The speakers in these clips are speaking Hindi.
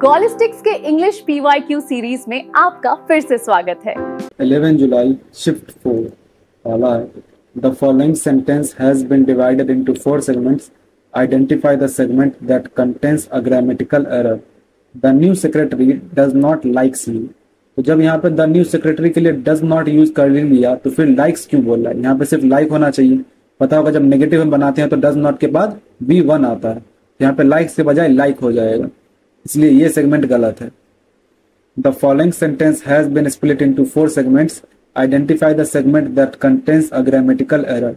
गॉलिस्टिक्स के इंग्लिश PYQ सीरीज में आपका फिर से स्वागत है। 11 जुलाई शिफ्ट 4 वाला है। The following sentence has been divided into 4 segments. Identify the segment that contains a grammatical error. The new secretary does not likes you. तो जब यहाँ पे द न्यू सेक्रेटरी के लिए डज नॉट यूज कर लिया तो फिर लाइक्स क्यों बोल रहा है? यहाँ पे सिर्फ लाइक होना चाहिए। पता होगा जब नेगेटिव हम बनाते हैं तो डज नॉट के बाद V1 आता है, यहाँ पे लाइक्स के बजाय लाइक हो जाएगा, इसलिए ये सेगमेंट गलत है। The following sentence has been split into 4 segments. Identify the segment that contains a grammatical error.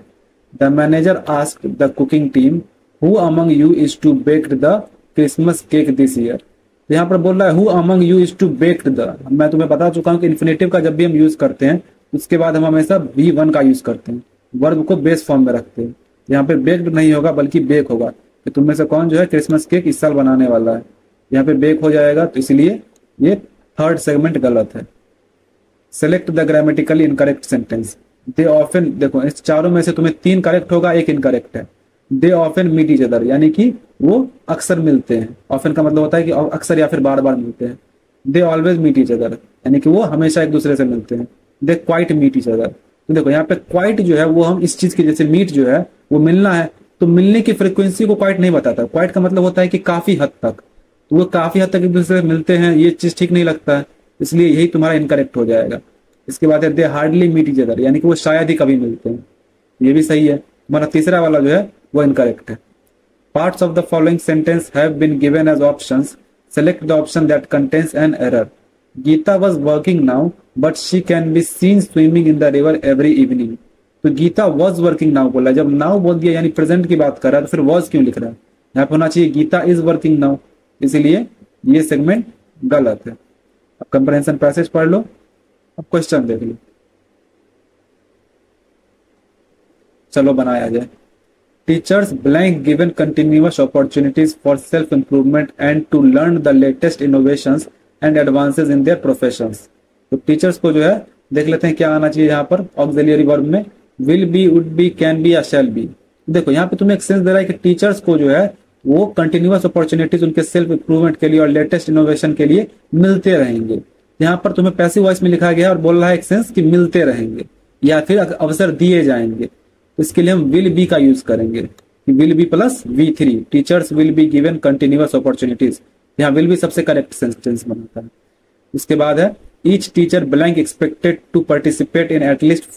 The manager asked the cooking team who among you is to baked the Christmas cake this year. यहाँ पर बोल रहा है who among you is to baked the. मैं तुम्हें बता चुका हूँ कि इन्फिनेटिव का जब भी हम यूज करते हैं उसके बाद हम हमेशा V1 का यूज करते हैं, वर्ब को बेस फॉर्म में रखते हैं। यहाँ पे बेक्ड नहीं होगा बल्कि बेक होगा कि तुम में से कौन जो है क्रिसमस केक इस साल बनाने वाला है, यहाँ पे बेक हो जाएगा, तो इसलिए ये थर्ड सेगमेंट गलत है। Select the grammatically incorrect sentence. They often, देखो इस चारों में से तुम्हें 3 करेक्ट होगा, 1 इनकरेक्ट है। They often meet each other, यानी कि वो अक्सर मिलते हैं। ऑफन का मतलब होता है कि अक्सर या फिर बार बार मिलते हैं। They always meet each other, यानी कि वो हमेशा एक दूसरे से मिलते हैं। They quite meet each other. तो देखो यहाँ पे क्वाइट जो है वो हम इस चीज की, जैसे मीट जो है वो मिलना है, तो मिलने की फ्रिक्वेंसी को क्वाइट नहीं बताता। क्वाइट का मतलब होता है कि काफी हद तक, तो वो काफी हद तक एक दूसरे से मिलते हैं, ये चीज ठीक नहीं लगता है, इसलिए यही तुम्हारा इनकरेक्ट हो जाएगा। इसके बाद है दे हार्डली मीट ईच अदर, यानी कि वो शायद ही कभी मिलते हैं, ये भी सही है। हमारा तीसरा वाला जो है वो इनकरेक्ट है। Parts of the following sentence have been given as options. Select the option that contains an error. Geeta was working now but she can be seen swimming in the river every evening. तो गीता वॉज वर्किंग नाउ बोला, जब नाउ बोल दिया यानी प्रेजेंट की बात कर रहा है, तो फिर वॉज क्यों लिख रहा है? यहाँ पे होना चाहिए गीता इज वर्किंग नाउ, इसीलिए ये सेगमेंट गलत है। अब कंप्रेहेंशन पैसेज पढ़ लो, अब क्वेश्चन देख लो। चलो बनाया जाए। Teachers blank given continuous opportunities for self improvement and to learn the latest innovations and advances in their professions. तो टीचर्स को जो है देख लेते हैं क्या आना चाहिए यहाँ पर ऑक्सिलरी वर्ब में। Will be, would be, can be या शैल बी। देखो यहाँ पे तुम्हें एक सेंस दे रहा है कि टीचर्स को जो है वो कंटिन्यूअस अपॉर्चुनिटीज उनके सेल्फ इंप्रूवमेंट के लिए और लेटेस्ट इनोवेशन के लिए मिलते रहेंगे। यहाँ पर तुम्हें पैसिव वॉइस में लिखा गया और बोल रहा है एक सेंस कि मिलते रहेंगे या फिर अवसर दिए जाएंगे, तो इसके लिए हम विल बी का यूज करेंगे। Will be plus V3। Teachers will be given continuous opportunities, यहाँ विल बी सबसे करेक्ट सेंटेंस बनाता है। उसके बाद है each teacher blank expected to participate in at least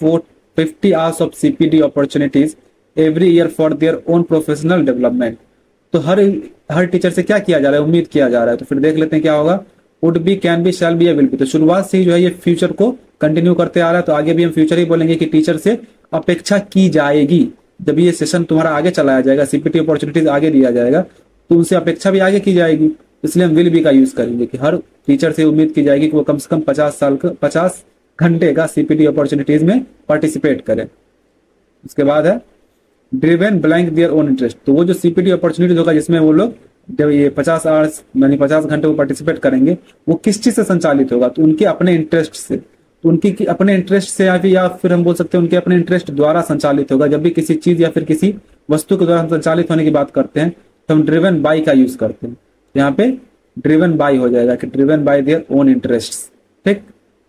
50 hours of CPD opportunities every year for their own professional development. तो हर टीचर से क्या किया जा रहा है, उम्मीद किया जा रहा है। तो फिर देख लेते हैं क्या होगा। Would be, can be, shall be या विल बी। तो शुरुआत से ही जो है ये फ्यूचर को कंटिन्यू करते आ रहा है, तो आगे भी हम फ्यूचर ही बोलेंगे कि टीचर से अपेक्षा की जाएगी। जब ये सेशन तुम्हारा आगे चलाया जाएगा, CPT अपॉर्चुनिटीज आगे दिया जाएगा, तो उनसे अपेक्षा भी आगे की जाएगी, इसलिए हम विल बी का यूज करेंगे कि हर टीचर से उम्मीद की जाएगी कि वो कम से कम 50 घंटे का CPT अपॉर्चुनिटीज में पार्टिसिपेट करें। उसके बाद है driven blank their own interest. तो वो जो CPT अपॉर्चुनिटीज होगा जिसमें वो लोग जब ये 50 आवर्स यानी 50 घंटे वो पार्टिसिपेट करेंगे, वो किस चीज से संचालित होगा? तो उनके अपने इंटरेस्ट से। तो उनकी अपने इंटरेस्ट से या फिर हम बोल सकते हैं उनके अपने इंटरेस्ट द्वारा संचालित होगा। जब भी किसी चीज या फिर किसी वस्तु के द्वारा संचालित होने की बात करते हैं तो हम ड्रिवन बाय का यूज करते हैं। यहाँ पे ड्रिवन बाय हो जाएगा कि driven by their own interest. ठीक,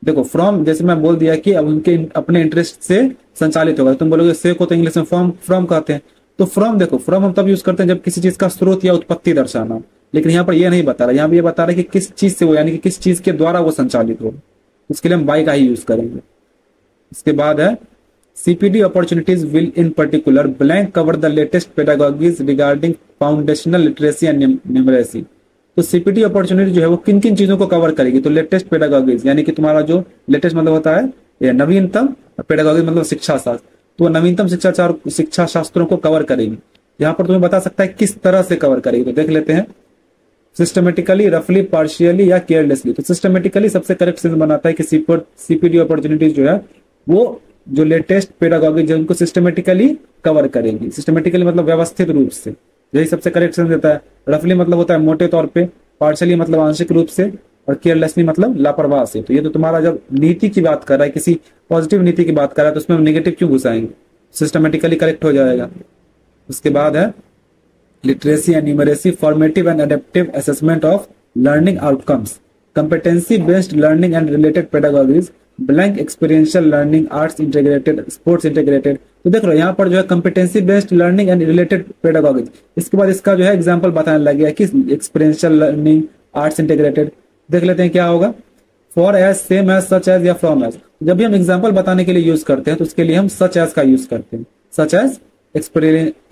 देखो फ्रॉम, जैसे मैं बोल दिया कि अब उनके अपने इंटरेस्ट से संचालित होगा। तुम बोलोगे से को तो इंग्लिश में फ्रॉम कहते हैं, तो फ्रॉम देखो फ्रॉम हम तब यूज करते हैं जब किसी चीज का स्रोत या उत्पत्ति दर्शाना, लेकिन यहाँ पर ये नहीं बता रहा। यहाँ पे ये बता रहा है कि किस चीज से वो, यानी कि किस चीज के द्वारा वो संचालित हो, उसके लिए हम बाय का ही यूज करेंगे। इसके बाद है CPD opportunities will in particular blank cover the latest pedagogies regarding foundational literacy and numeracy. तो CPD अपॉर्चुनिटी जो है वो किन किन चीजों को कवर करेगी? तो लेटेस्ट पेडागॉजीज, यानी कि तुम्हारा जो लेटेस्ट मतलब होता है ये नवीनतम, पेडागॉजी मतलब शिक्षा शास्त्र, तो नवीनतम शिक्षा शास्त्रों को कवर करेगी। यहाँ पर तुम्हें बता सकता है किस तरह से कवर करेगी, तो देख लेते हैं। सिस्टमेटिकली, रफली, पार्शियली या केयरलेसली। तो सिस्टमेटिकली सबसे करेक्ट सेंस बनाता है कि CPD अपॉर्चुनिटीज जो है वो जो लेटेस्ट पेडागॉजी जो उनको सिस्टमेटिकली कवर करेगी। सिस्टमेटिकली मतलब व्यवस्थित रूप से, यही सबसे करेक्ट सेंस देता है। रफली मतलब होता है मोटे तौर पे, पार्शियली मतलब आंशिक रूप से, और केयरलेसली मतलब लापरवाह से। तो ये तो तुम्हारा जब नीति की बात कर रहा है, किसी पॉजिटिव नीति की बात कर रहा है, तो उसमें हम नेगेटिव क्यों घुसाएंगे? सिस्टमेटिकली करेक्ट हो जाएगा। उसके बाद है literacy and numeracy, formative and adaptive assessment of learning outcomes, competency based learning and related pedagogies, blank experiential learning, arts integrated, sports integrated। तो देख लो यहाँ पर जो है competency based learning and related pedagogies, इसके बाद इसका जो है एग्जाम्पल बताने लग गया कि experiential learning, arts integrated। देख लेते हैं क्या होगा, for as, same as, such as या from as। जब भी हम एग्जाम्पल बताने के लिए यूज करते हैं तो उसके लिए हम such as का यूज करते हैं, such as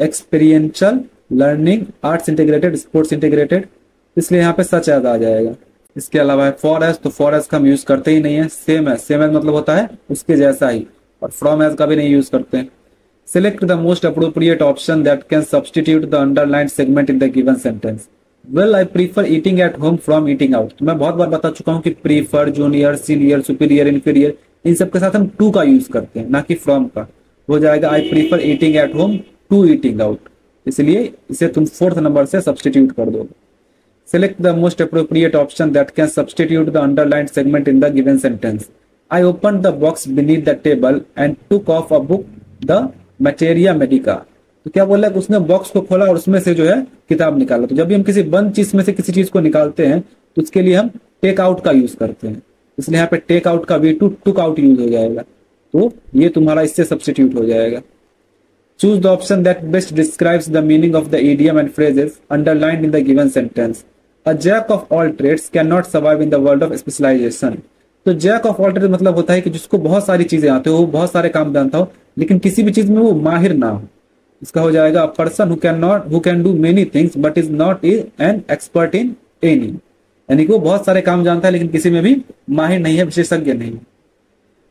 experiential learning, arts integrated, sports integrated, इसलिए यहाँ पे such as आ जाएगा। इसके अलावा है फॉर एज, तो फॉर एज का हम यूज करते ही नहीं है। सेम एज, सेम एज मतलब होता है उसके जैसा ही, और फ्रॉम एज का भी नहीं यूज करते हैं। Select the most appropriate option that can substitute the underlined segment in the given sentence. Well I prefer eating at home from eating out. तो मैं बहुत बार बता चुका हूँ कि prefer, junior, senior, superior, inferior, इन सब के साथ हम टू का यूज करते हैं, ना कि फ्रॉम का। हो जाएगा I prefer eating at home to eating out, इसलिए इसे तुम फोर्थ नंबर से सब्स्टिट्यूट कर दोगे। Select the most appropriate option that can substitute the underlined segment in the given sentence. I opened the box beneath the table and took off a book, the materia medica। तो क्या बोला कि उसने बॉक्स को खोला और उसमें से जो है किताब निकाला। तो जब भी हम किसी बंद चीज में से किसी चीज को निकालते हैं तो उसके लिए हम टेक आउट का यूज करते हैं, इसलिए यहाँ पे टेक आउट का V2 टुक आउट यूज हो जाएगा, तो ये तुम्हारा इससे सब्स्टिट्यूट हो जाएगा। Choose the option that best describes the meaning of the idiom and phrases underlined in the given sentence. A jack of all trades cannot survive in the world of specialization। तो जैक ऑफ ऑल ट्रेड्स मतलब होता है कि जिसको बहुत सारी चीजें आती हो, बहुत सारे काम जानता हो, लेकिन किसी भी चीज में वो माहिर ना हो। इसका हो जाएगा a person who can do many things but is not an expert in any. यानी कि वो बहुत सारे काम जानता है लेकिन किसी में भी माहिर नहीं है, विशेषज्ञ नहीं।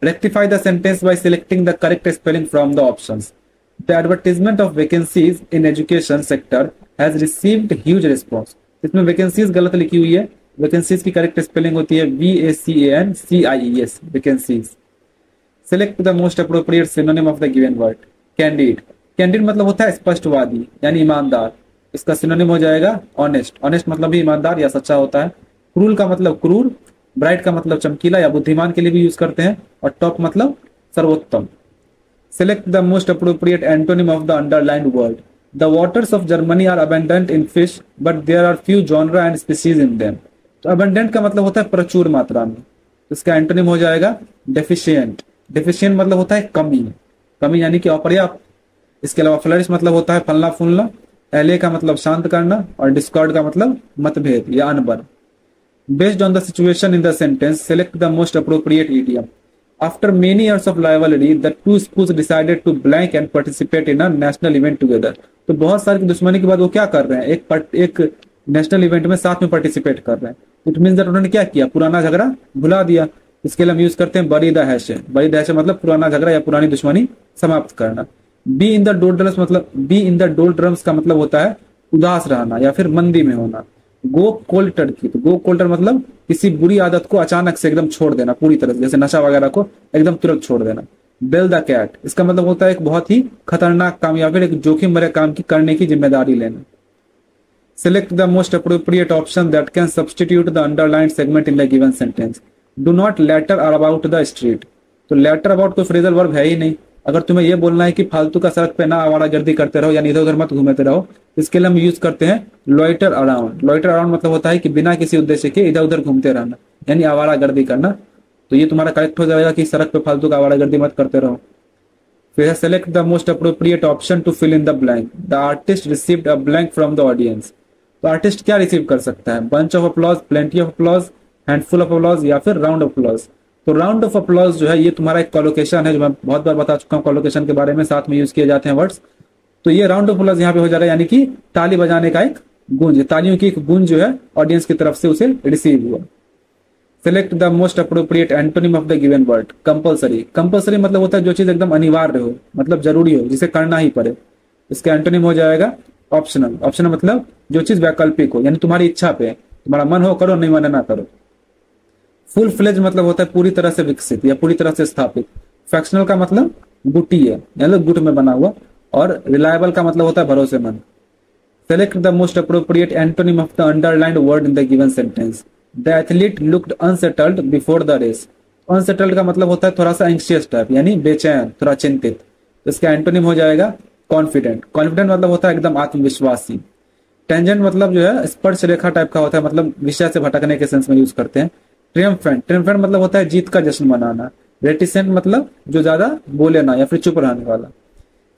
Rectify the sentence by selecting the correct spelling from the options. The advertisement of vacancies in education sector has received huge response. इसमें वैकेंसीज गलत लिखी हुई है, वैकेंसीज की करेक्ट स्पेलिंग होती है VACANCIES, vacancies. Select the most appropriate synonym of the given word. Candid, candid मतलब होता है स्पष्टवादी यानी ईमानदार, इसका सिनोनिम हो जाएगा ऑनेस्ट। ऑनेस्ट मतलब भी ईमानदार या सच्चा होता है। क्रूल का मतलब क्रूर, ब्राइट का मतलब चमकीला या बुद्धिमान के लिए भी यूज करते हैं, और टॉप मतलब सर्वोत्तम। Select the most appropriate antonym of the underlined word. The waters of Germany are abundant in fish, but there are few genre and species in them। तो abundant का मतलब होता है प्रचुर मात्रा में, इसका एंटोनिम हो जाएगा deficient। deficient मतलब होता है कमी, कमी यानी कि अपर्याप्त। इसके अलावा flourish मतलब होता है फलना फूलना, LA का मतलब शांत करना, और discord का मतलब मतभेद या अनबन। Based on the situation in the sentence, select the most appropriate idiom। After many years of rivalry, the two schools decided to blank and participate in a national event together। तो बहुत सारी दुश्मनी के बाद वो क्या कर रहे हैं, एक नेशनल इवेंट में साथ में पार्टिसिपेट कर रहे हैं। इट मींस दैट उन्होंने क्या किया, पुराना झगड़ा भुला दिया। इसके लिए हम यूज करते हैं बरी द हैश। बरी द हैश मतलब पुराना झगड़ा या पुरानी दुश्मनी समाप्त करना। बी इन द डोल्ड्रम्स मतलब बी इन द डोल्ड्रम्स का मतलब होता है उदास रहना या फिर मंदी में होना। गो कोल्ड टर्की, तो गो कोल्ड मतलब किसी बुरी आदत को अचानक से एकदम छोड़ देना पूरी तरह से, जैसे नशा वगैरह को एकदम तुरंत छोड़ देना। बेल द कैट, इसका मतलब होता है एक बहुत ही खतरनाक काम या फिर एक जोखिम भरे काम की करने की जिम्मेदारी लेना। Select the most appropriate option that can substitute the underlined segment in the given sentence. Do not later about the street. तो लेटर अबाउट कोई फ्रेजल वर्ब है ही नहीं। अगर तुम्हें यह बोलना है कि फालतू का सड़क पे ना आवारागर्दी करते रहो यानी इधर उधर मत घूमते रहो, इसके लिए हम यूज करते हैं लॉइटर अराउंड। लॉइटर अराउंड मतलब होता है कि बिना किसी उद्देश्य के इधर उधर घूमते रहना यानी आवारागर्दी करना। तो ये तुम्हारा करेक्ट हो जाएगा कि सड़क पे फालतू का आवारागर्दी मत करते रहो। फिर select the most appropriate option to fill in the blank. The artist received a blank from the audience. तो आर्टिस्ट क्या रिसीव कर सकता है, bunch of applause, plenty of applause, handful of applause या फिर राउंड ऑफ अप्लॉज। तो राउंड ऑफ अप्लॉज जो है ये तुम्हारा एक कॉलोकेशन है, जो मैं बहुत बार बता चुका हूँ कॉलोकेशन के बारे में, साथ में यूज किए जाते हैं वर्ड्स। तो ये राउंड ऑफ अप्लॉज यहाँ पे हो जा रहा है यानी कि ताली बजाने का एक गूंज, तालियों की एक गूंज जो है ऑडियंस की तरफ से उसे रिसीव हुआ। Select the most appropriate antonym of the given word. Compulsory, compulsory मतलब होता है जो चीज एकदम अनिवार्य हो, मतलब जरूरी हो, जिसे करना ही पड़े। इसका एंटोनिम हो जाएगा ऑप्शनल। ऑप्शनल मतलब जो चीज वैकल्पिक हो यानी तुम्हारी इच्छा पे, तुम्हारा मन हो करो, नहीं मन ना करो। फुल फ्लेज मतलब होता है पूरी तरह से विकसित या पूरी तरह से स्थापित। फैक्शनल का मतलब गुटी है यानी गुट में बना हुआ, और रिलायबल का मतलब होता है भरोसेमंद। Select the most appropriate antonym of the underlined word in the given sentence. The athlete looked unsettled before the race. Unsettled का मतलब होता है थोड़ा सा एंक्शियस टाइप यानी बेचैन, थोड़ा चिंतित। तो इसका एंटोनिम हो जाएगा कॉन्फिडेंट। कॉन्फिडेंट मतलब होता है एकदम आत्मविश्वासी। टेंजेंट मतलब जो है स्पर्श रेखा टाइप का होता है, मतलब विषय से भटकने के सेंस में यूज करते हैं। ट्रियम्फेंट, ट्रियम्फेंट मतलब होता है जीत का जश्न मनाना। रेटिसेंट मतलब जो ज्यादा बोले ना या फिर चुप रहने वाला।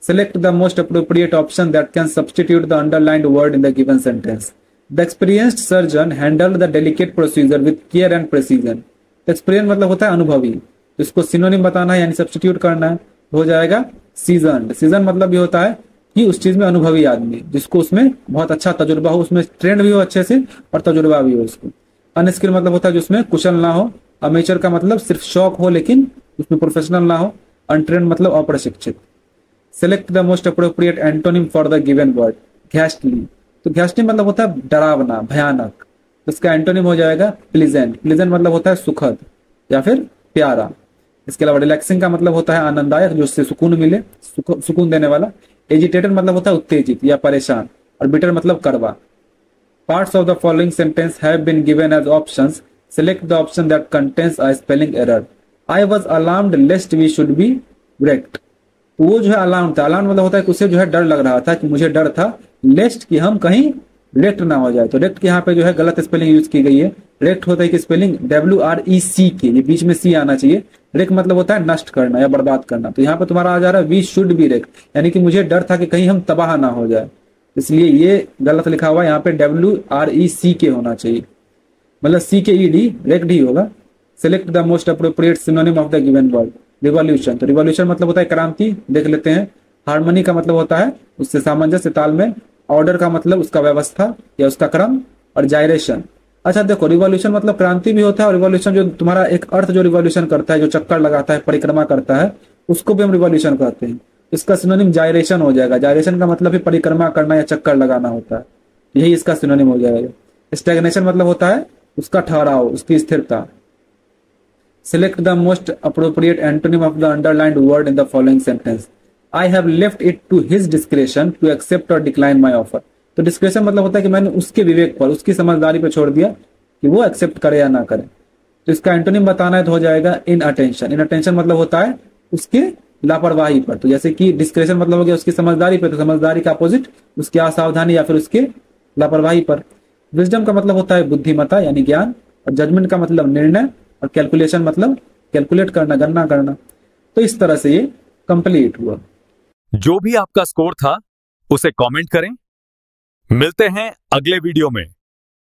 Select the most appropriate option that can substitute the underlined word in the given sentence. The experienced surgeon handled the delicate procedure with care and precision. तो experienced मतलब होता है अनुभवी, तो इसको सिनोनिम बताना है यानी सब्सटीट्यूट करना है, तो हो जाएगा सीजन्ड। सीजन मतलब ये होता है कि उस चीज में अनुभवी आदमी, जिसको उसमें बहुत अच्छा तजुर्बा हो, उसमें ट्रेंड भी हो अच्छे से और तजुर्बा भी हो उसको। अनस्किल मतलब होता है जिसमें कुशल ना हो। अमेचर का मतलब सिर्फ शौक हो लेकिन उसमें प्रोफेशनल ना हो। अनट्रेंड मतलब अप्रशिक्षित। Select the most appropriate antonym for the given word. Ghastly, तो घैस्टली मतलब होता है डरावना, भयानक, तो इसका एंटोनिम हो जाएगा प्लीजेंट। प्लीजेंट मतलब होता है सुखद या फिर प्यारा। इसके अलावा रिलैक्सिंग का मतलब होता है आनंददायक, जो उससे सुकून मिले, सुकून देने वाला। एजिटेटेड मतलब होता है उत्तेजित या परेशान, और बिटर मतलब कड़वा। Parts of the following sentence have been given as options. Select the option that contains a spelling error. I was alarmed lest we should be wrecked. वो जो है अलार्म था, अलार्म मतलब होता है कि उसे जो है डर लग रहा था, कि मुझे डर था लेस्ट कि हम कहीं रेक्ट ना हो जाए। तो रेक्ट यहाँ पे जो है गलत स्पेलिंग यूज की गई है। रेक्ट होता है कि स्पेलिंग WRECK, ये बीच में सी आना चाहिए। रेक मतलब होता है नष्ट करना या बर्बाद करना, तो यहाँ पे तुम्हारा आ जा रहा है वी शुड बी रेक्ट, यानी कि मुझे डर था कि कहीं हम तबाह ना हो जाए, इसलिए ये गलत लिखा हुआ है। यहाँ पे WRECK होना चाहिए, मतलब CKED रेक्ड ही होगा। Select the most appropriate synonym of the given word. Revolution, तो रिवॉल्यूशन मतलब होता है क्रांति, देख लेते हैं। हार्मनी का मतलब होता है उससे सामंजस्य, तालमेल। ऑर्डर का मतलब उसका व्यवस्था या उसका क्रम। और जायरेशन, अच्छा देखो रिवॉल्यूशन मतलब क्रांति भी होता है, और रिवॉल्यूशन जो तुम्हारा एक अर्थ जो रिवॉल्यूशन करता है, जो चक्कर लगाता है, परिक्रमा करता है, उसको भी हम रिवॉल्यूशन कहते हैं। इसका सिनोनिम जायरेशन हो जाएगा। जायरेशन का मतलब भी परिक्रमा करना या चक्कर लगाना होता है, यही इसका सिनोनिम हो जाएगा। स्टैग्नेशन मतलब होता है उसका ठहराव, उसकी स्थिरता। Select the most appropriate antonym of the underlined word in the following sentence. I have left it to his discretion to accept or decline my offer. तो डिस्क्रेशन मतलब होता है कि मैंने उसके विवेक पर, उसकी समझदारी पर छोड़ दिया कि वो एक्सेप्ट करे या ना करे। तो इसका एंटोनिम बताना है तो हो जाएगा इनअटेंशन। इनअटेंशन मतलब होता है उसके लापरवाही पर, तो जैसे कि डिस्क्रेशन मतलब हो गया उसकी समझदारी पर, तो समझदारी का अपोजिट उसकी असावधानी या फिर उसके लापरवाही पर। विजडम का मतलब होता है बुद्धिमत्ता यानी ज्ञान, और जजमेंट का मतलब निर्णय, और कैलकुलेशन मतलब कैलकुलेट करना, गणना करना। तो इस तरह से ये कंप्लीट हुआ। जो भी आपका स्कोर था उसे कमेंट करें। मिलते हैं अगले वीडियो में।